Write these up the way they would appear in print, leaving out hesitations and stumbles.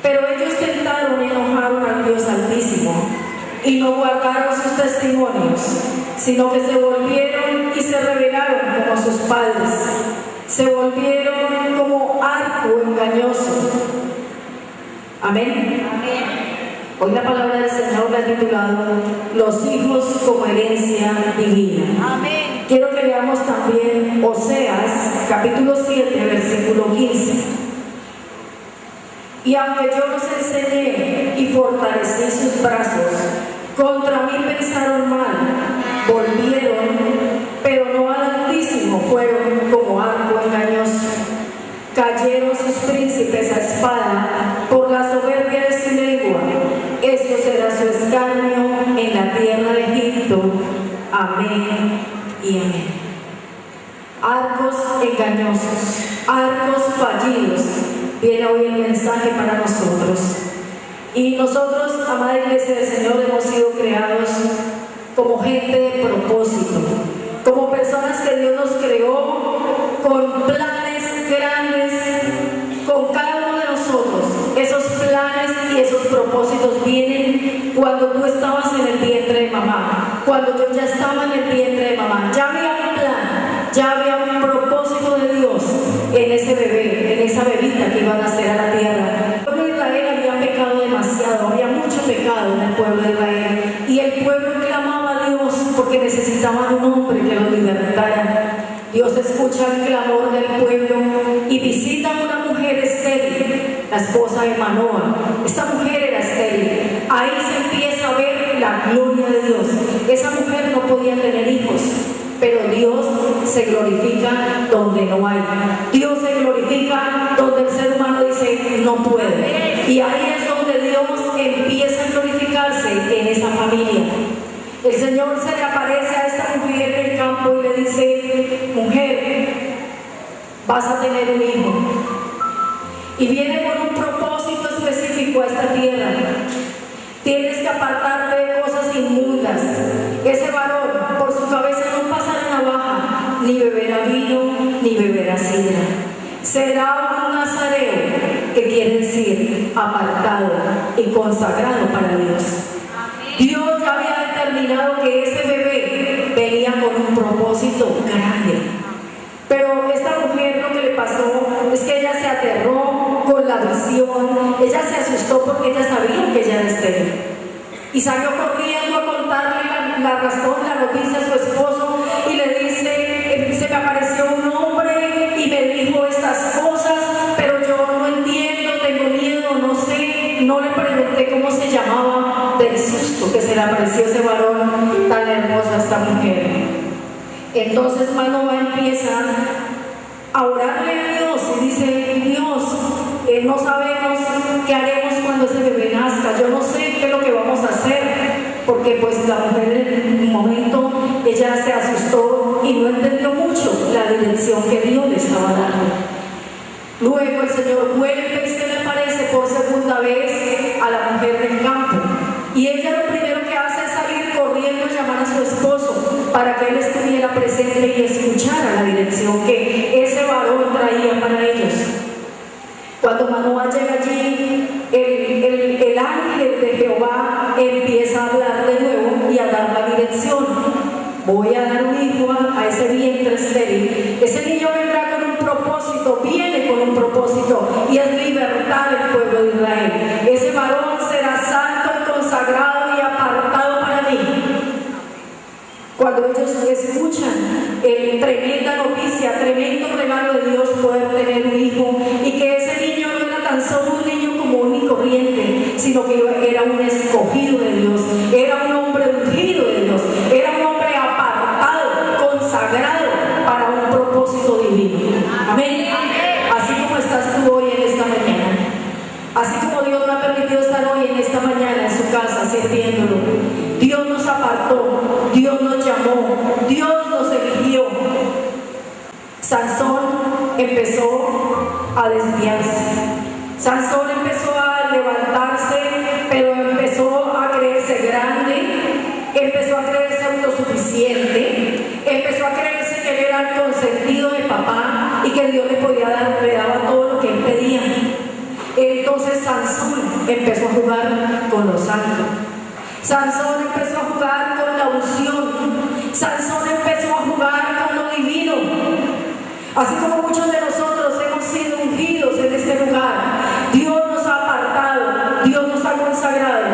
Pero ellos tentaron y enojaron al Dios Altísimo y no guardaron sus testimonios, sino que se volvieron y se rebelaron como sus padres. Se volvieron como arco engañoso. Amén. Hoy la palabra del Señor la ha titulado Los hijos como herencia divina. Amén. Quiero que leamos también Oseas, capítulo 7, versículo 15. Y aunque yo los enseñé y fortalecí sus brazos, contra mí pensaron mal, volvieron, pero no al Altísimo, fueron como arco engañoso. Cayeron sus príncipes a espada por la soberbia de su lengua. Esto será su escarnio en la tierra de Egipto. Amén y amén. Arcos engañosos, arcos fallidos. Viene hoy el mensaje para nosotros. Y nosotros, amada Iglesia del Señor, hemos sido creados como gente de propósito, como personas que Dios nos creó con planes grandes, con cada uno de nosotros. Esos planes y esos propósitos vienen cuando tú estabas en el vientre de mamá, cuando yo ya estaba en el vientre de mamá. Ya había un plan, ya había un propósito de Dios en ese bebé, en esa bebita que iba a nacer a la tierra. El pueblo de Israel había pecado demasiado, había mucho pecado en el pueblo de Israel, y el pueblo clamaba a Dios porque necesitaban un hombre que los libertara. Dios escucha el clamor del pueblo y visita a una mujer estéril, la esposa de Manoah. Esta mujer era estéril. Ahí se empieza a ver la gloria de Dios. Esa mujer no podía tener hijos, pero Dios se glorifica donde no hay. Dios se glorifica donde el ser humano dice no puede. Y ahí es donde Dios empieza a glorificarse en esa familia. El Señor se le aparece a esta mujer en el campo y le dice: mujer, vas a tener un hijo. Y viene con un propósito específico a esta tierra. Tienes que apartarte de cosas inmundas. Ese varón, por su cabeza no pasará navaja, ni beberá vino, ni beberá sidra. Será un nazareo, que quiere decir apartado y consagrado para Dios. Dios ya había determinado que ese bebé venía con un propósito grande. Pero esta mujer, lo que le pasó es que ella se aterró con la visión. Ella se asustó porque ella sabía que ella era estéril. Y salió corriendo a contarle la razón, la noticia a su esposo, y le dice: se me apareció un hombre y me dijo estas cosas, pero yo no entiendo, tengo miedo, no sé, no le pregunté cómo se llamaba, del susto que se le apareció ese varón tan hermoso a esta mujer. Entonces Manoah empieza a orarle a Dios y dice: Dios, no sabemos qué haremos cuando ese bebé nazca, yo no sé qué es lo que vamos a hacer, porque pues la mujer en un momento ella se asustó y no entendió mucho la dirección que Dios le estaba dando. Luego el Señor vuelve y se le aparece por segunda vez a la mujer del campo, y ella lo primero que hace es salir corriendo a llamar a su esposo para que él estuviera presente y escuchara la dirección que ese varón traía para ellos. Cuando Manoah llega allí, el ángel de Jehová empieza a hablar de nuevo y a dar la dirección. Voy a dar un hijo a ese vientre estéril. Ese niño vendrá con un propósito, viene con un propósito, y es libertar el pueblo de Israel. Ese varón será santo, consagrado y apartado para mí. Cuando ellos escuchan tremenda noticia, tremendo regalo de Dios, poder tener un hijo, y que ese niño no era tan solo un niño común y corriente, sino que era un escogido de Dios, era un hombre ungido de Dios, era un hombre apartado, consagrado para un propósito divino. Amén. Así como estás tú hoy en esta mañana, así como Dios me ha permitido estar hoy en esta mañana en su casa sirviéndolo. Dios nos apartó, Dios nos llamó, Dios nos eligió. Sansón empezó a desviarse. Sansón empezó a levantarse, pero empezó a creerse grande, empezó a creerse autosuficiente, empezó a creerse que él era el consentido de papá y que Dios le daba todo lo que él pedía. Entonces Sansón empezó a jugar con lo santo. Sansón empezó a jugar con la unción. Sansón empezó a jugar con lo divino. Así como muchos de nosotros hemos sido ungidos en este lugar, Dios nos ha apartado, Dios nos ha consagrado.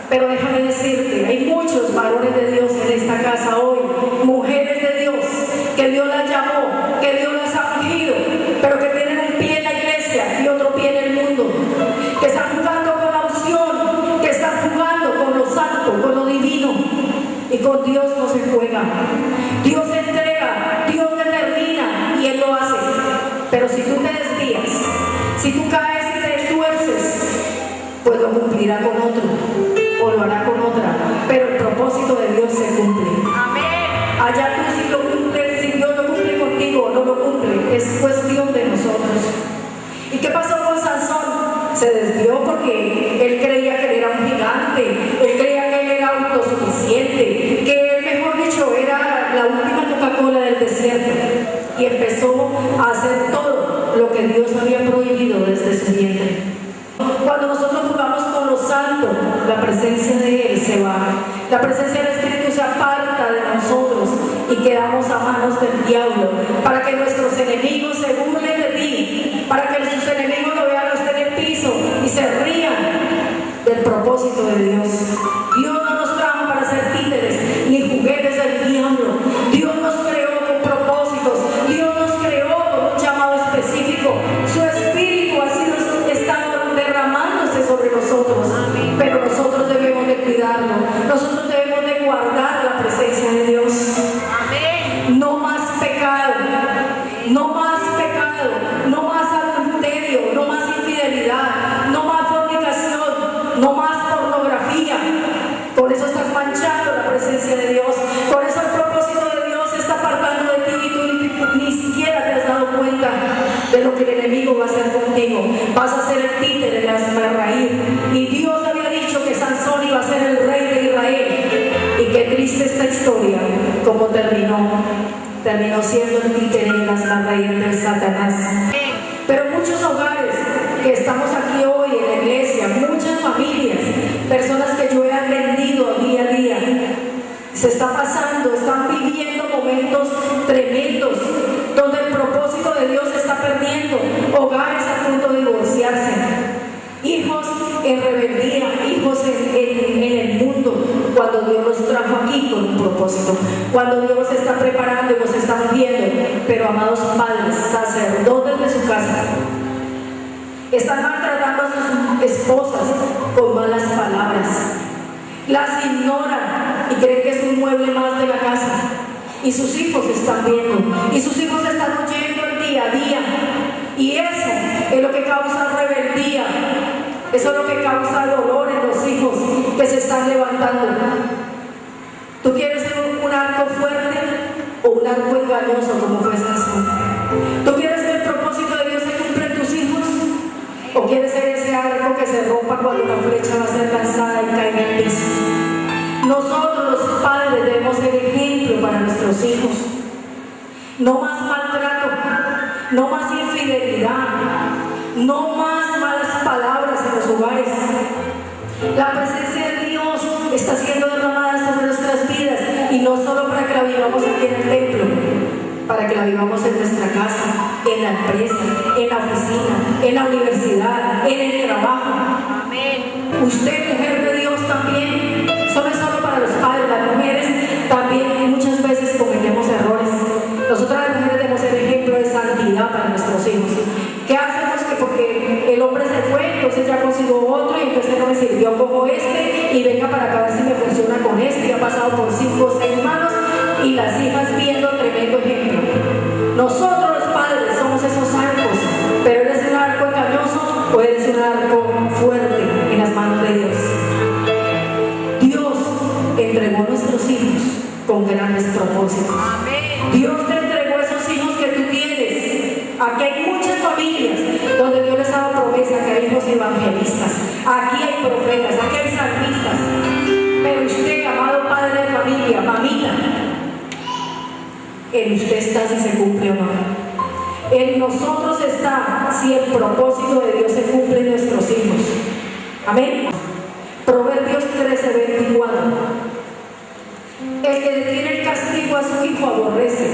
Pero déjame decirte, hay muchos varones de Dios en esta casa hoy, mujeres de Dios, que Dios las llamó, que Dios las ha ungido, pero que tienen un pie en la iglesia y otro pie en el mundo, que están jugando con la unción, que están jugando con lo santo, con lo divino, y con Dios no se juega. Dios entrega, Dios determina y Él lo hace. Pero si tú te desvías, si tú caes y te tuerces, pues lo cumplirá con otro o lo hará con otra, pero el propósito de Dios se cumple. Amén. Allá tú si lo cumples, si Dios lo cumple contigo o no lo cumple, es cuestión de nosotros. ¿Y qué pasó con Sansón? Se desvió porque él creía que él era un gigante, él creía que él era autosuficiente, que él, mejor dicho, era la última Coca-Cola del desierto, y empezó a hacer todo lo que Dios había prohibido desde su vientre. Cuando nosotros jugamos con lo santo, la presencia de Él se va, la presencia del Espíritu se aparta de nosotros y quedamos a manos del diablo, para que nuestros enemigos se burlen de ti, para que nuestros enemigos lo vean a usted en el piso y se rían del propósito de Dios. Dios no nos trajo para ser títeres ni juguetes del diablo. Dios nos creó con propósitos, Dios nos creó con un llamado específico. Su Espíritu ha sido derramándose sobre nosotros. Amén. Pero nosotros debemos de cuidarlo, nosotros debemos de guardar la presencia de Dios. Amén. No más pecado, no más pecado, no más adulterio, no más infidelidad, no más fornicación, no más pornografía. Con eso estás manchando la presencia de Dios, con eso el propósito de Dios se está apartando de ti y tú ni siquiera te has dado cuenta de lo que el enemigo va a hacer contigo. Vas a ser el títere, el hazmerreír. Y Dios había dicho que Sansón iba a ser el rey de Israel. Y qué triste esta historia, como terminó. Terminó siendo el títere y el hazmerreír del Satanás. Pero muchos hogares que estamos aquí hoy en la iglesia, muchas familias, personas que yo he atendido día a día, se está pasando, están viviendo momentos tremendos donde el propósito de Dios se está perdiendo, hogares a punto de divorciarse, hijos en rebeldía, hijos en el mundo, cuando Dios los trajo aquí con un propósito, cuando Dios los está preparando y los está viendo. Pero amados padres, sacerdotes de su casa, están maltratando a sus esposas con malas palabras, las ignoran y creen que es un mueble más de la casa. Y sus hijos están viendo, y sus hijos están oyendo el día a día. Y eso es lo que causa rebeldía, eso es lo que causa dolor en los hijos que se están levantando. ¿Tú quieres ser un arco fuerte o un arco engañoso como fue Sansón? ¿Tú quieres que el propósito de Dios se cumpla en tus hijos? ¿O quieres ser ese arco que se rompa cuando la flecha va a ser lanzada y caiga en el piso? Nosotros los padres debemos ser ejemplo para nuestros hijos. No más maltrato, no más infidelidad, no más malas palabras en los hogares. La presencia de Dios está siendo derramada sobre nuestras vidas, y no solo para que la vivamos aquí en el templo, para que la vivamos en nuestra casa, en la empresa, en la oficina, en la universidad, en el trabajo. Amén. Usted, mujer de Dios, también. Eso no es solo para los padres, las mujeres también muchas veces cometemos errores. Nosotras las mujeres debemos ser ejemplo de santidad para nuestros hijos. ¿Qué hacemos? Que porque el hombre se fue, entonces ya consiguió otro, y entonces no me sirvió como este, y venga para acá a ver si me funciona con este, y ha pasado por 5 o 6 manos, y las hijas viendo tremendo ejemplo. Nosotros los padres somos esos arcos, pero ¿eres un arco engañoso o eres un arco fuerte en las manos de Dios? Dios entregó nuestros hijos con grandes propósitos. Dios te entregó esos hijos que tú tienes. Aquí hay muchas familias donde Dios les ha dado promesa que hay hijos evangelistas, aquí hay profetas, aquí hay salmistas. Pero usted, amado padre de familia, mamita, en usted está si se cumple o no. En nosotros está si el propósito de Dios se cumple en nuestros hijos. Amén. Proverbios 13:24. El que detiene el castigo a su hijo aborrece,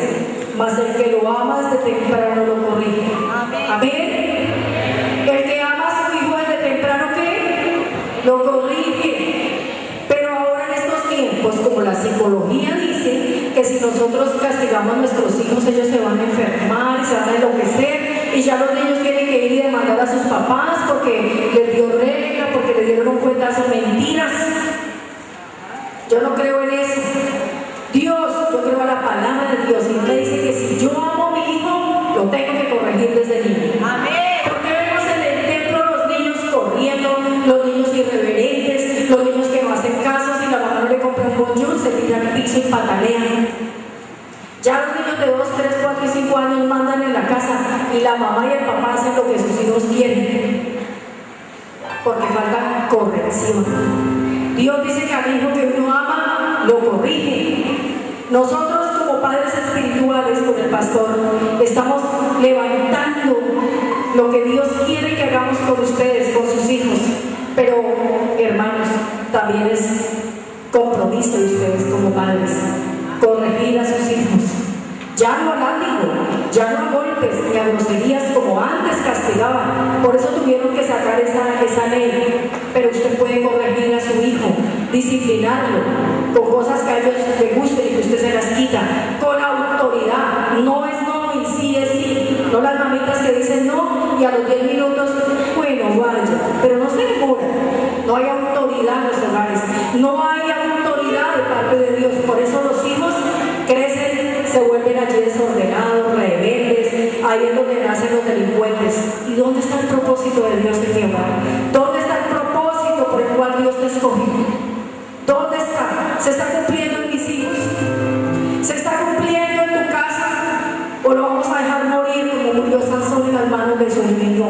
mas el que lo ama desde temprano lo corrige. Amén. El que ama a su hijo desde temprano, ¿qué? Lo corrige. Pero ahora en estos tiempos, como la psicología dice, que si nosotros castigamos a nuestros hijos, ellos se van a enfermar, se van a enloquecer, y ya los niños tienen que ir y demandar a sus papás porque les dio regla, porque le dieron un cuentazo, mentiras. Yo no creo en eso. Dios, yo creo a la palabra de Dios, y me dice que si yo amo a mi hijo, lo tengo que corregir desde niño. Amén. Porque vemos en el templo los niños corriendo, los niños irreverentes, los niños que no hacen caso, si la mamá no le compra un bonjour, se tiran al piso y patalean. Ya los niños de 2, 3, 4 y 5 años mandan en la casa y la mamá y el papá hacen lo que sus hijos quieren, porque falta corrección. Dios dice que al hijo que uno ama, lo corrige. Nosotros como padres espirituales con el pastor estamos levantando lo que Dios quiere que hagamos con ustedes, con sus hijos. Pero hermanos, también es compromiso de ustedes como padres corregir a sus hijos. Ya no a látigo, ya no a golpes ni a groserías como antes castigaban. Por eso tuvieron que sacar esa ley. Pero usted puede corregir a su hijo, disciplinarlo con cosas que a ellos les gusten y que usted se las quita, con autoridad. No es no y sí es sí. No las mamitas que dicen no y a los 10 minutos, bueno, vaya, pero no se demora. No hay autoridad en los hogares, no hay autoridad de parte de Dios. Por eso los hijos crecen, se vuelven allí desordenados, rebeldes, ahí es donde nacen los delincuentes. ¿Y dónde está el propósito de Dios en mi hogar? ¿Dónde está el propósito por el cual Dios te escogió? ¿Dónde está? ¿Se está cumpliendo en mis hijos? ¿Se está cumpliendo en tu casa? ¿O lo vamos a dejar morir como murió Sansón en las manos de su enemigo?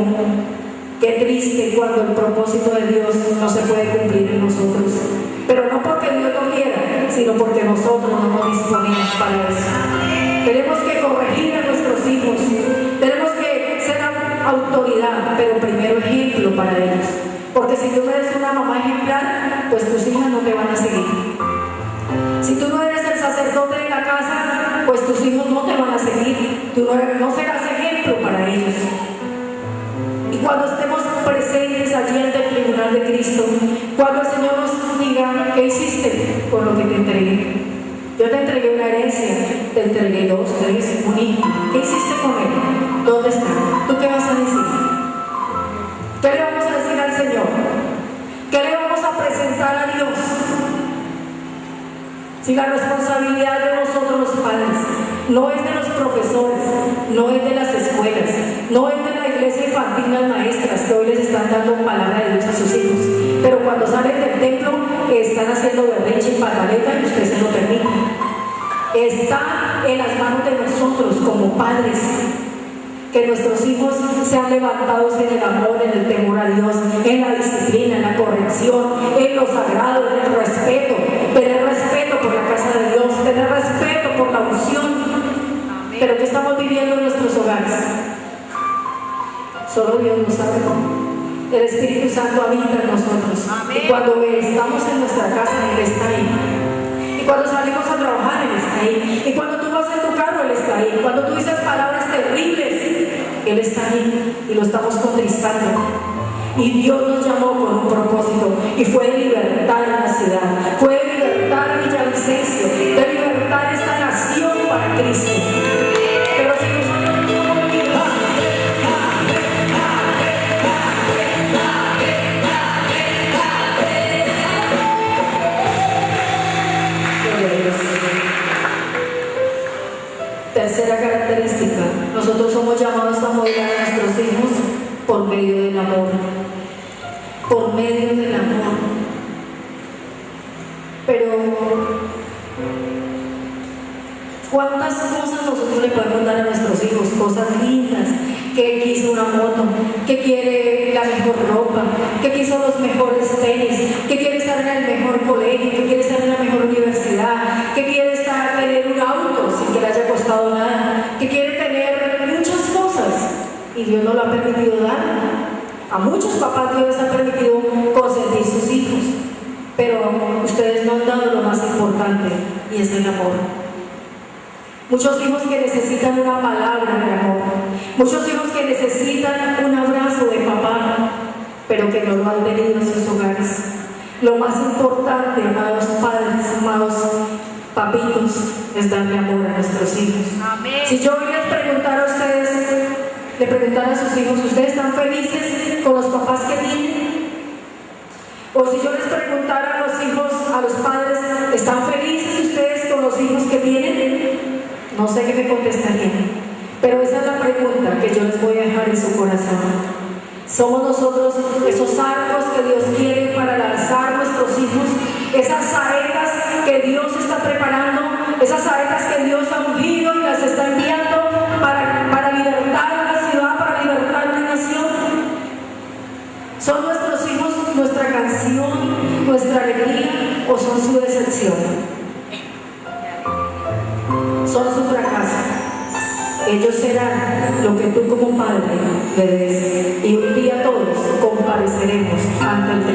Qué triste cuando el propósito de Dios no se puede cumplir en nosotros. Pero no porque Dios no quiera, sino porque nosotros no nos disponemos para eso. Tenemos que corregir a nuestros hijos. Tenemos que ser autoridad, pero primero ejemplo para ellos. Porque si tú no eres una mamá ejemplar, pues tus hijas no te van a seguir. Si tú no eres el sacerdote de la casa, pues tus hijos no te van a seguir. Tú no serás ejemplo para ellos. Y cuando estemos presentes allí ante el tribunal de Cristo, cuando el Señor nos diga, ¿qué hiciste con lo que te entregué? Yo te entregué una herencia, te entregué 2, 3, un hijo. ¿Qué hiciste con él? ¿Dónde está? ¿Tú qué vas a decir? ¿Qué le vamos a decir al Señor? ¿Qué le vamos a presentar a Dios? Si la responsabilidad de nosotros los padres no es de los profesores, no es de las escuelas, no es de la iglesia infantil, las maestras que hoy les están dando palabra de Dios a sus hijos, pero cuando salen del templo están haciendo berrinche y pataleta y usted se lo permite. Está en las manos de nosotros como padres que nuestros hijos sean levantados en el amor, en el temor a Dios, en la disciplina, en la corrección, en lo sagrado, en el respeto. Tener respeto por la casa de Dios, tener respeto por la unción. Pero ¿qué estamos viviendo en nuestros hogares? Solo Dios lo sabe. El Espíritu Santo habita en nosotros. Amén. Y cuando estamos en nuestra casa, Él está ahí. Y cuando salimos a trabajar, Él está ahí. Y cuando tú vas en tu carro, Él está ahí. Cuando tú dices palabras terribles, Él está ahí. Y lo estamos contristando. Y Dios nos llamó con un propósito. Y fue de libertar a la ciudad. Fue de libertar a Villavicencio. De libertar esta nación para Cristo. Pero si nosotros no somos libres, tercera característica, nosotros somos llamados a modelar a nuestros hijos por medio del amor. Por medio del amor. Pero ¿cuántas cosas nosotros le podemos dar a nuestros hijos? Cosas lindas, que quiso una moto, que quiere la mejor ropa, que quiso los mejores tenis, que quiere estar en el mejor colegio, que quiere estar en la mejor universidad, que quiere tener un auto sin que le haya costado nada, que quiere tener muchas cosas y Dios no lo ha permitido dar. A muchos papás Dios les ha permitido conceder importante, y es el amor. Muchos hijos que necesitan una palabra de amor, muchos hijos que necesitan un abrazo de papá, pero que no lo han tenido en sus hogares. Lo más importante, amados padres, amados papitos, es darle amor a nuestros hijos. Amén. Si yo hoy les preguntara a ustedes, le preguntara a sus hijos, ¿ustedes están felices con los papás que tienen? O si yo les preguntara a los hijos, a los padres, ¿están felices ustedes con los hijos que tienen? No sé qué me contestarían, pero esa es la pregunta que yo les voy a dejar en su corazón. Somos nosotros esos arcos que Dios quiere para lanzar a nuestros hijos, esas saetas que Dios está preparando, esas saetas que Dios ha ungido y las está enviando para libertar la ciudad, para libertar la nación. ¿Son nuestros hijos nuestra canción, nuestra alegría, o son su decepción? Son su fracaso. Ellos serán lo que tú como padre le des, y un día todos compareceremos ante el